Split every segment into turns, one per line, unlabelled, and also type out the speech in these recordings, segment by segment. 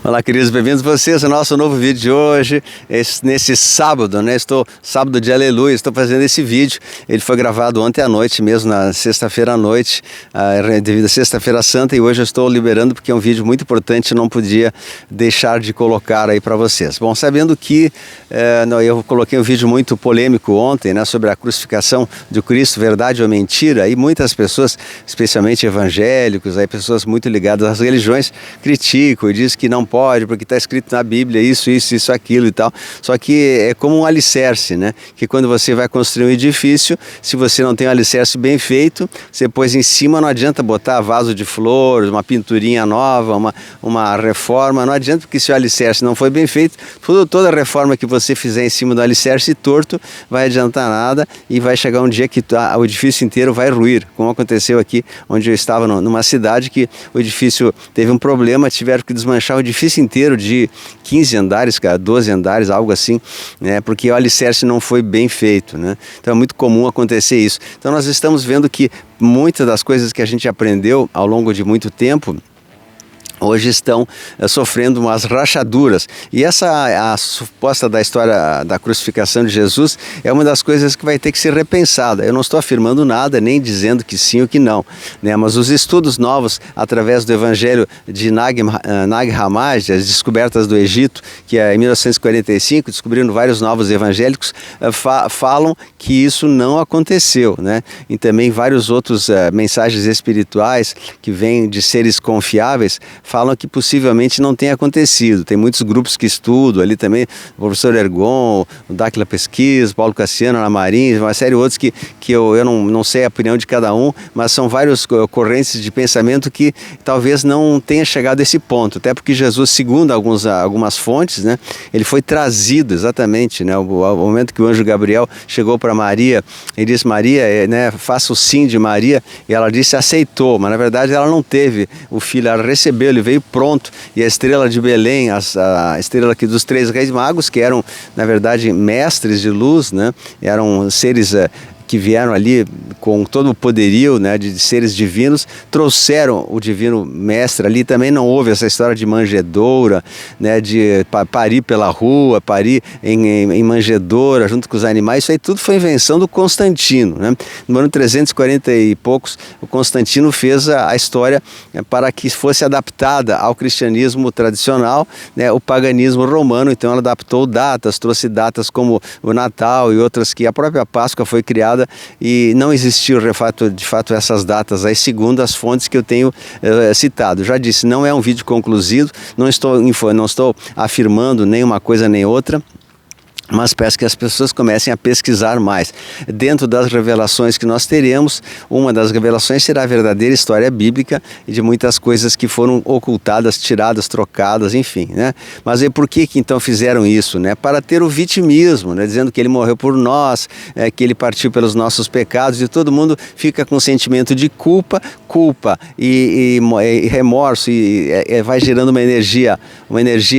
Olá, queridos, bem-vindos vocês ao nosso novo vídeo de hoje, nesse sábado, né? Sábado de Aleluia, estou fazendo esse vídeo. Ele foi gravado ontem à noite mesmo, na sexta-feira à noite, devido a Sexta-feira Santa, e hoje eu estou liberando porque é um vídeo muito importante, não podia deixar de colocar aí para vocês. Bom, sabendo que eu coloquei um vídeo muito polêmico ontem, né, sobre a crucificação de Cristo, verdade ou mentira, e muitas pessoas, especialmente evangélicos, aí pessoas muito ligadas às religiões, criticam e dizem que não pode, porque está escrito na Bíblia isso, aquilo e tal. Só que é como um alicerce, né? Que quando você vai construir um edifício, se você não tem um alicerce bem feito, você pôs em cima, não adianta botar vaso de flores, uma pinturinha nova, uma reforma, não adianta, porque se o alicerce não foi bem feito, toda reforma que você fizer em cima do alicerce torto, vai adiantar nada e vai chegar um dia que o edifício inteiro vai ruir, como aconteceu aqui, onde eu estava numa cidade que o edifício teve um problema, tiveram que desmanchar o edifício inteiro de 15 andares, 12 andares, algo assim, né, porque o alicerce não foi bem feito, né? Então é muito comum acontecer isso. Então nós estamos vendo que muitas das coisas que a gente aprendeu ao longo de muito tempo hoje estão sofrendo umas rachaduras. E a suposta da história da crucificação de Jesus é uma das coisas que vai ter que ser repensada. Eu não estou afirmando nada, nem dizendo que sim ou que não, né? Mas os estudos novos, através do evangelho de Nag Hammadi, as descobertas do Egito, que em 1945, descobrindo vários novos evangélicos, falam que isso não aconteceu, né? E também vários outros mensagens espirituais que vêm de seres confiáveis falam que possivelmente não tenha acontecido. Tem muitos grupos que estudam ali também, o professor Ergon, o Dáquila Pesquisa, Paulo Cassiano, Ana Marins, uma série de outros que eu não sei a opinião de cada um, mas são várias correntes de pensamento que talvez não tenha chegado a esse ponto, até porque Jesus, segundo algumas fontes, né, ele foi trazido exatamente, né, ao momento que o anjo Gabriel chegou para Maria e disse: Maria, né, faça o sim de Maria, e ela disse aceitou, mas na verdade ela não teve o filho, ela recebeu, ele veio pronto, e a estrela de Belém, a estrela aqui dos 3 reis magos, que eram na verdade mestres de luz, né, eram seres que vieram ali com todo o poderio, né, de seres divinos, trouxeram o divino mestre ali. Também não houve essa história de manjedoura, né, de parir pela rua, parir em manjedoura junto com os animais. Isso aí tudo foi invenção do Constantino, né? No ano 340 e poucos, o Constantino fez a história para que fosse adaptada ao cristianismo tradicional, né, o paganismo romano. Então ela adaptou datas, trouxe datas como o Natal e outras, que a própria Páscoa foi criada, e não existiu de fato essas datas aí, segundo as fontes que eu tenho citado. Já disse, não é um vídeo conclusivo, não estou afirmando nem uma coisa nem outra, mas peço que as pessoas comecem a pesquisar mais. Dentro das revelações que nós teremos, uma das revelações será a verdadeira história bíblica e de muitas coisas que foram ocultadas, tiradas, trocadas, enfim, né? Mas e por que então fizeram isso, né? Para ter o vitimismo, né? Dizendo que ele morreu por nós, que ele partiu pelos nossos pecados, e todo mundo fica com sentimento de culpa e remorso, e vai gerando uma energia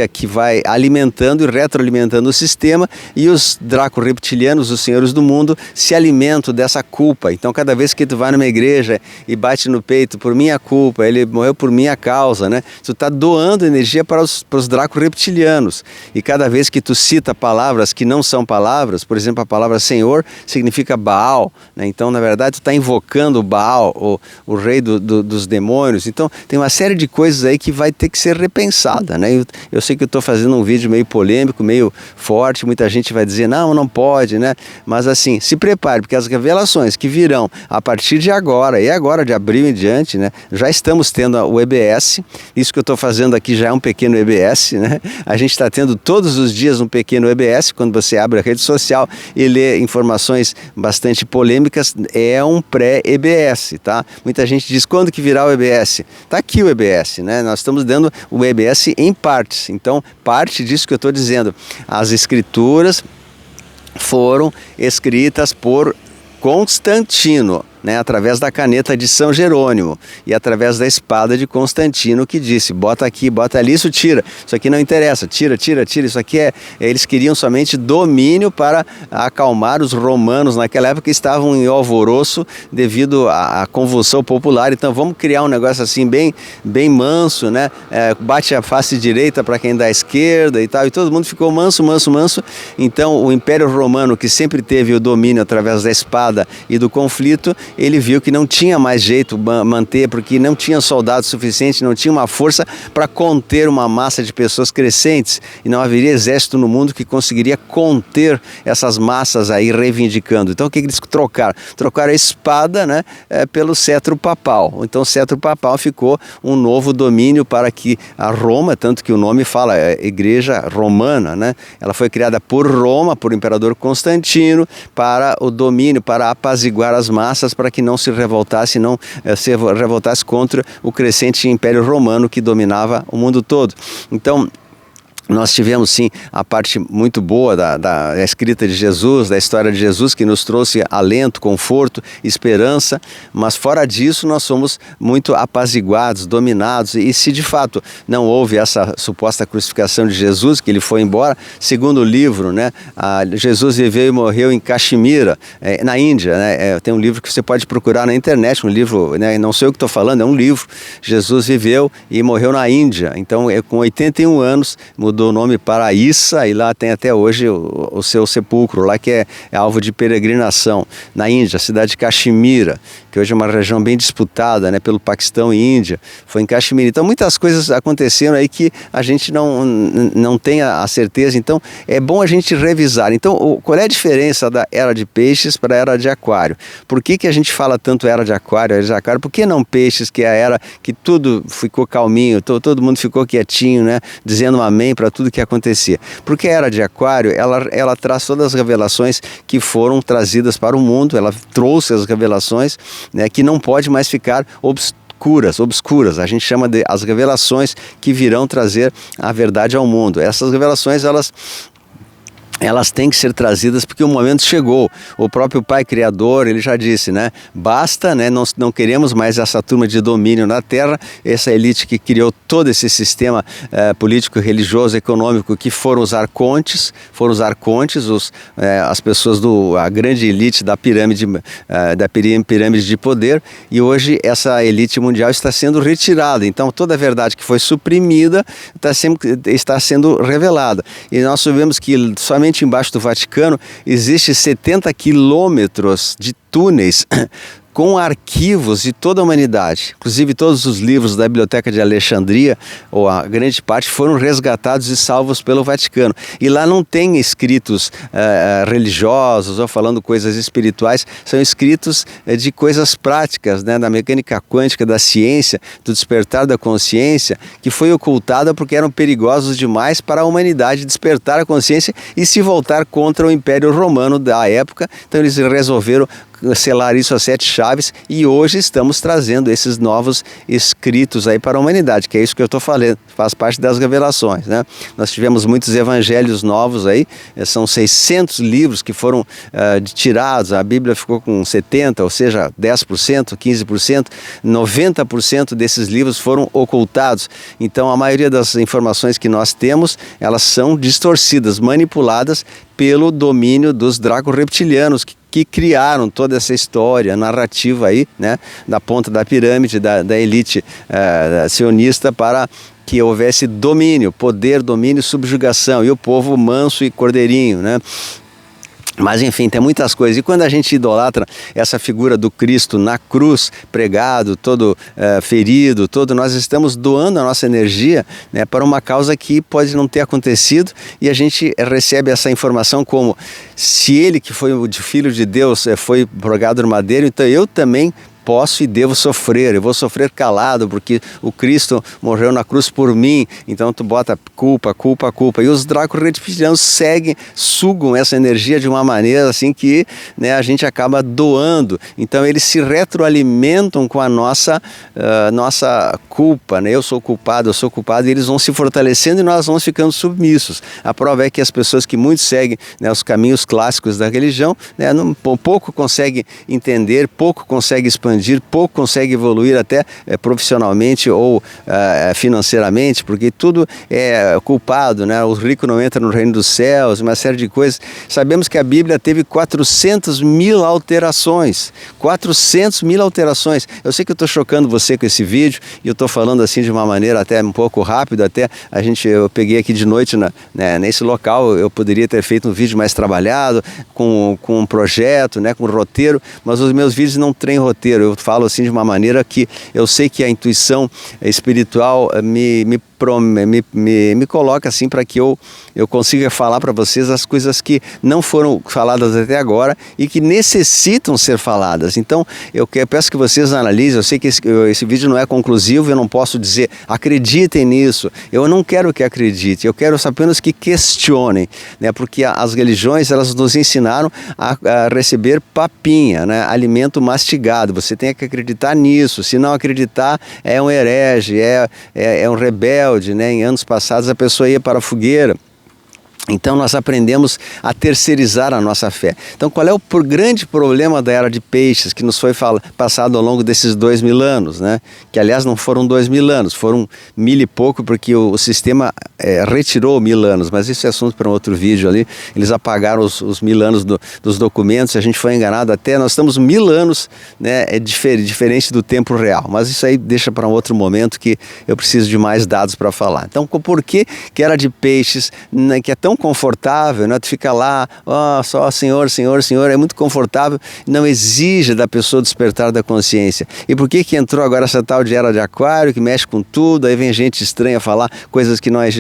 que vai alimentando e retroalimentando o sistema. E os draco-reptilianos, os senhores do mundo, se alimentam dessa culpa. Então cada vez que tu vai numa igreja e bate no peito, por minha culpa, ele morreu por minha causa, né? Tu está doando energia para os draco-reptilianos. E cada vez que tu cita palavras que não são palavras, por exemplo, a palavra Senhor significa Baal, né? Então na verdade tu está invocando Baal, o rei dos demônios. Então tem uma série de coisas aí que vai ter que ser repensada, né? Eu sei que eu estou fazendo um vídeo meio polêmico, meio forte, muita gente vai dizer, não pode, né? Mas assim, se prepare, porque as revelações que virão a partir de agora, e agora de abril em diante, né? Já estamos tendo o EBS, isso que eu estou fazendo aqui já é um pequeno EBS, né? A gente está tendo todos os dias um pequeno EBS, quando você abre a rede social e lê informações bastante polêmicas, é um pré-EBS, tá? Muita gente diz, quando que virá o EBS? Tá aqui o EBS, né? Nós estamos dando o EBS em partes, então parte disso que eu estou dizendo, as escrituras foram escritas por Constantino. né, através da caneta de São Jerônimo e através da espada de Constantino, que disse: bota aqui, bota ali, isso tira, isso aqui não interessa, tira, isso aqui eles queriam somente domínio para acalmar os romanos naquela época, que estavam em alvoroço devido à convulsão popular. Então vamos criar um negócio assim bem manso, né? Bate a face direita para quem dá à esquerda e tal, e todo mundo ficou manso. Então o Império Romano, que sempre teve o domínio através da espada e do conflito, ele viu que não tinha mais jeito manter, porque não tinha soldados suficientes, não tinha uma força para conter uma massa de pessoas crescentes, e não haveria exército no mundo que conseguiria conter essas massas aí reivindicando. Então o que eles trocaram? Trocaram a espada, né, pelo cetro papal. Então o cetro papal ficou um novo domínio para que a Roma, tanto que o nome fala Igreja Romana, né, ela foi criada por Roma, por imperador Constantino, para o domínio, para apaziguar as massas, para que não se revoltasse contra o crescente Império Romano que dominava o mundo todo. Então, nós tivemos sim a parte muito boa da escrita de Jesus, da história de Jesus, que nos trouxe alento, conforto, esperança, mas fora disso nós somos muito apaziguados, dominados, e se de fato não houve essa suposta crucificação de Jesus, que ele foi embora, segundo o livro, né, Jesus viveu e morreu em Caxemira, na Índia, né, tem um livro que você pode procurar na internet, um livro, né, não sei o que estou falando, é um livro. Jesus viveu e morreu na Índia, então com 81 anos, mudou o nome para Issa, e lá tem até hoje o seu sepulcro, lá que é alvo de peregrinação, na Índia, a cidade de Caxemira, que hoje é uma região bem disputada, né, pelo Paquistão e Índia, foi em Caxemira. Então muitas coisas aconteceram aí que a gente não tem a certeza, então é bom a gente revisar. Então qual é a diferença da Era de Peixes para a Era de Aquário? Por que a gente fala tanto Era de Aquário, por que não Peixes, que é a era que tudo ficou calminho, todo mundo ficou quietinho, né, dizendo amém para tudo que acontecia? Porque a Era de Aquário, ela traz todas as revelações que foram trazidas para o mundo, ela trouxe as revelações, né, que não pode mais ficar obscuras, a gente chama de as revelações que virão trazer a verdade ao mundo. Essas revelações, elas têm que ser trazidas porque o momento chegou. O próprio Pai Criador, ele já disse, né? Basta, né? Não queremos mais essa turma de domínio na Terra, essa elite que criou todo esse sistema político, religioso, econômico, que foram os arcontes, as pessoas a grande elite da pirâmide de poder, e hoje essa elite mundial está sendo retirada. Então toda a verdade que foi suprimida está sendo revelada. E nós sabemos que somente embaixo do Vaticano existe 70 quilômetros de túneis com arquivos de toda a humanidade, inclusive todos os livros da Biblioteca de Alexandria, ou a grande parte, foram resgatados e salvos pelo Vaticano. E lá não tem escritos religiosos ou falando coisas espirituais, são escritos de coisas práticas, né, da mecânica quântica, da ciência, do despertar da consciência, que foi ocultada porque eram perigosos demais para a humanidade despertar a consciência e se voltar contra o Império Romano da época. Então eles resolveram selar isso a 7 chaves, e hoje estamos trazendo esses novos escritos aí para a humanidade, que é isso que eu estou falando, faz parte das revelações, né? Nós tivemos muitos evangelhos novos aí, são 600 livros que foram tirados, a Bíblia ficou com 70%, ou seja, 10%, 15%, 90% desses livros foram ocultados. Então a maioria das informações que nós temos, elas são distorcidas, manipuladas pelo domínio dos draco-reptilianos, que criaram toda essa história narrativa aí, né, da ponta da pirâmide, da elite sionista, para que houvesse domínio, poder, domínio, subjugação, e o povo manso e cordeirinho, né? Mas enfim, tem muitas coisas. E quando a gente idolatra essa figura do Cristo na cruz, pregado, todo ferido, nós estamos doando a nossa energia, né, para uma causa que pode não ter acontecido, e a gente recebe essa informação como: se ele, que foi o filho de Deus, foi pregado no madeiro, então eu também posso e devo sofrer, eu vou sofrer calado, porque o Cristo morreu na cruz por mim. Então tu bota culpa, culpa, culpa. E os reptilianos seguem, sugam essa energia de uma maneira assim que, né, a gente acaba doando. Então eles se retroalimentam com a nossa culpa, né? Eu sou culpado, e eles vão se fortalecendo e nós vamos ficando submissos. A prova é que as pessoas que muito seguem, né, os caminhos clássicos da religião, né, pouco conseguem entender, pouco conseguem expandir, pouco conseguem evoluir até profissionalmente ou financeiramente, porque tudo é culpado, né? O rico não entra no reino dos céus, uma série de coisas. Sabemos que a Bíblia teve 400.000 alterações. 400.000 alterações. Eu sei que eu estou chocando você com esse vídeo e eu estou falando assim de uma maneira até um pouco rápida, até eu peguei aqui de noite nesse local, eu poderia ter feito um vídeo mais trabalhado, com um projeto, né, com um roteiro, mas os meus vídeos não têm roteiro. Eu falo assim de uma maneira que eu sei que a intuição espiritual me coloca assim para que eu consiga falar para vocês as coisas que não foram faladas até agora e que necessitam ser faladas. Então eu peço que vocês analisem. Eu sei que esse vídeo não é conclusivo, eu não posso dizer acreditem nisso, eu não quero que acreditem, eu quero apenas que questionem, né? Porque as religiões, elas nos ensinaram a receber papinha, né? Alimento mastigado. Você tem que acreditar nisso, se não acreditar é um herege, é um rebelde, né? Em anos passados a pessoa ia para a fogueira. Então nós aprendemos a terceirizar a nossa fé. Então qual é o grande problema da era de peixes que nos foi passado ao longo desses 2.000 anos, né? Que aliás não foram 2.000 anos, foram 1.000 e pouco, porque o sistema retirou 1.000 anos, mas isso é assunto para um outro vídeo ali. Eles apagaram os 1.000 anos dos documentos, a gente foi enganado até, nós estamos 1.000 anos, né, diferente do tempo real, mas isso aí deixa para um outro momento que eu preciso de mais dados para falar. Então por que era de peixes, né, que é tão confortável, né? Tu fica lá, só Senhor, Senhor, Senhor, é muito confortável, não exige da pessoa despertar da consciência. E por que entrou agora essa tal de era de aquário, que mexe com tudo, aí vem gente estranha falar coisas que não é,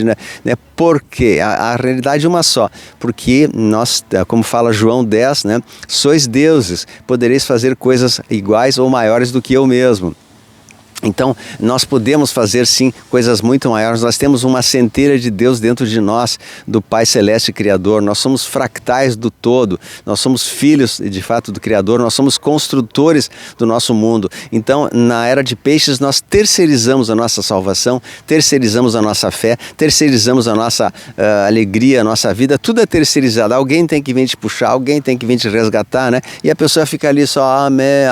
né? Por quê? A realidade é uma só, porque nós, como fala João 10, né? Sois deuses, podereis fazer coisas iguais ou maiores do que eu mesmo. Então, nós podemos fazer sim coisas muito maiores. Nós temos uma centelha de Deus dentro de nós, do Pai Celeste Criador. Nós somos fractais do todo. Nós somos filhos, de fato, do Criador. Nós somos construtores do nosso mundo. Então, na era de peixes, nós terceirizamos a nossa salvação, terceirizamos a nossa fé, terceirizamos a nossa alegria, a nossa vida. Tudo é terceirizado. Alguém tem que vir te puxar, alguém tem que vir te resgatar, né? E a pessoa fica ali só, amém,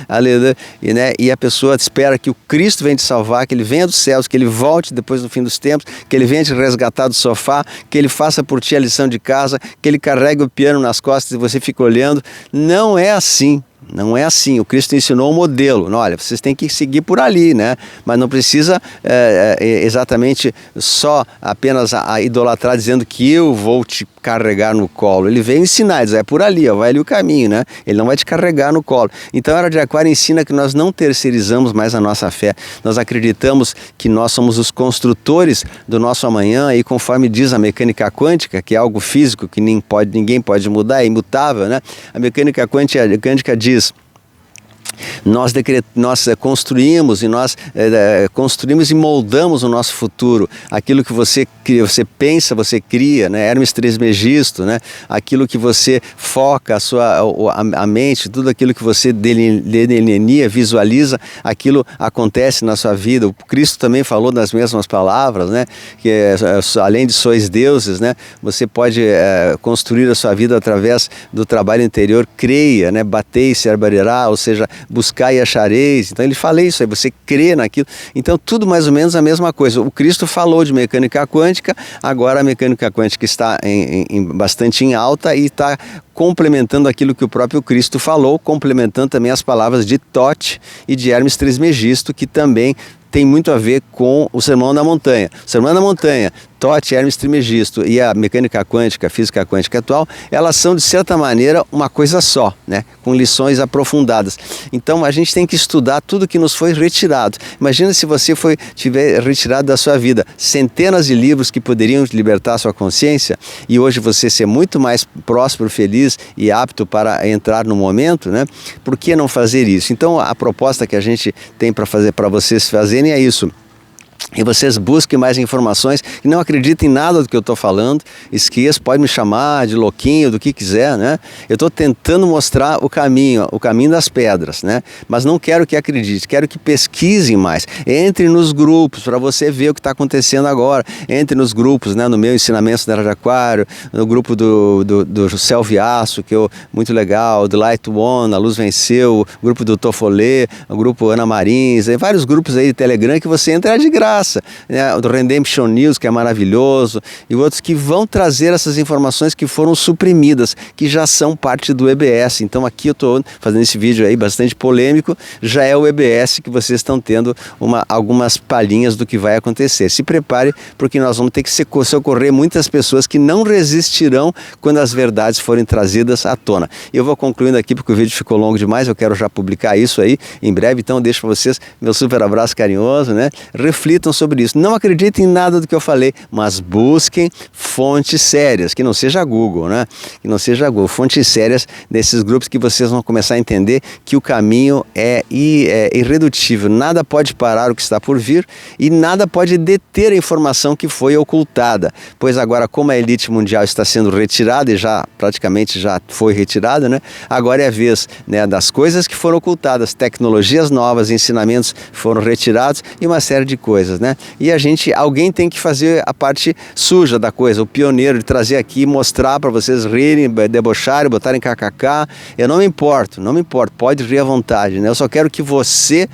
aleluia, né? E a pessoa espera que o Cristo venha te salvar, que Ele venha dos céus, que Ele volte depois do fim dos tempos, que Ele venha te resgatar do sofá, que Ele faça por ti a lição de casa, que Ele carregue o piano nas costas e você fica olhando. Não é assim. Não é assim. O Cristo ensinou o modelo. Olha, vocês têm que seguir por ali, né? Mas não precisa exatamente só apenas a idolatrar dizendo que eu vou te carregar no colo. Ele veio ensinar, diz, é por ali, ó, vai ali o caminho, né? Ele não vai te carregar no colo. Então a era de aquário ensina que nós não terceirizamos mais a nossa fé. Nós acreditamos que nós somos os construtores do nosso amanhã e conforme diz a mecânica quântica, que é algo físico que ninguém pode mudar, é imutável, né? A mecânica quântica diz: nós construímos e moldamos o nosso futuro. Aquilo que você pensa, você cria, né? Hermes Trismegisto, né? Aquilo que você foca a mente, tudo aquilo que você delineia, visualiza, aquilo acontece na sua vida. O Cristo também falou das mesmas palavras, né? Que além de sois deuses, né? Você pode construir a sua vida através do trabalho interior. Creia, né? Batei, se abrirá, ou seja, buscar e achareis. Então ele fala isso aí, você crê naquilo. Então tudo mais ou menos a mesma coisa. O Cristo falou de mecânica quântica, agora a mecânica quântica está bastante em alta e está complementando aquilo que o próprio Cristo falou, complementando também as palavras de Tote e de Hermes Trismegisto, que também tem muito a ver com o Sermão da Montanha. O Sermão da Montanha Totti, Hermes Trismegisto e a mecânica quântica, a física quântica atual, elas são de certa maneira uma coisa só, né? Com lições aprofundadas. Então a gente tem que estudar tudo que nos foi retirado. Imagina se você tiver retirado da sua vida centenas de livros que poderiam libertar a sua consciência e hoje você ser muito mais próspero, feliz e apto para entrar no momento, né? Por que não fazer isso? Então a proposta que a gente tem para fazer, para vocês fazerem é isso. E vocês busquem mais informações e não acreditem em nada do que eu estou falando, esqueça, pode me chamar de louquinho, do que quiser, né? Eu estou tentando mostrar o caminho das pedras, né? Mas não quero que acredite, quero que pesquisem mais. Entre nos grupos para você ver o que está acontecendo agora. Entre nos grupos, né? No meu Ensinamentos da Era de Aquário, no grupo do Céu Viaço, que é muito legal, do Light One, A Luz Venceu, o grupo do Tofolê, o grupo Ana Marins, vários grupos aí de Telegram que você entra de graça. Né, o do Redemption News, que é maravilhoso, e outros que vão trazer essas informações que foram suprimidas, que já são parte do EBS. Então aqui eu estou fazendo esse vídeo aí bastante polêmico, já é o EBS que vocês estão tendo algumas palhinhas do que vai acontecer. Se prepare, porque nós vamos ter que socorrer muitas pessoas que não resistirão quando as verdades forem trazidas à tona. Eu vou concluindo aqui porque o vídeo ficou longo demais, eu quero já publicar isso aí em breve, então eu deixo para vocês meu super abraço carinhoso, né? Reflitam sobre isso. Não acreditem em nada do que eu falei, mas busquem fontes sérias, que não seja Google, né? Que não seja Google, fontes sérias desses grupos que vocês vão começar a entender que o caminho é irredutível. Nada pode parar o que está por vir e nada pode deter a informação que foi ocultada. Pois agora, como a elite mundial está sendo retirada e praticamente já foi retirada, né? Agora é a vez, né, das coisas que foram ocultadas, tecnologias novas, ensinamentos foram retirados e uma série de coisas. Né? E alguém tem que fazer a parte suja da coisa, o pioneiro de trazer aqui, mostrar para vocês rirem, debocharem, botarem kkk. Eu não me importo, pode rir à vontade, né? Eu só quero que você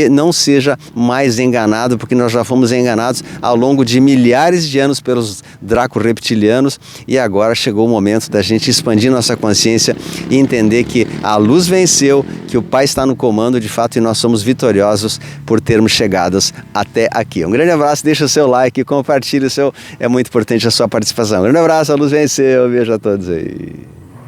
não seja mais enganado, porque nós já fomos enganados ao longo de milhares de anos pelos draco-reptilianos e agora chegou o momento da gente expandir nossa consciência e entender que a luz venceu, que o Pai está no comando de fato e nós somos vitoriosos por termos chegados até aqui. Um grande abraço, deixa o seu like, compartilhe é muito importante a sua participação. Um grande abraço, a luz venceu, beijo a todos aí.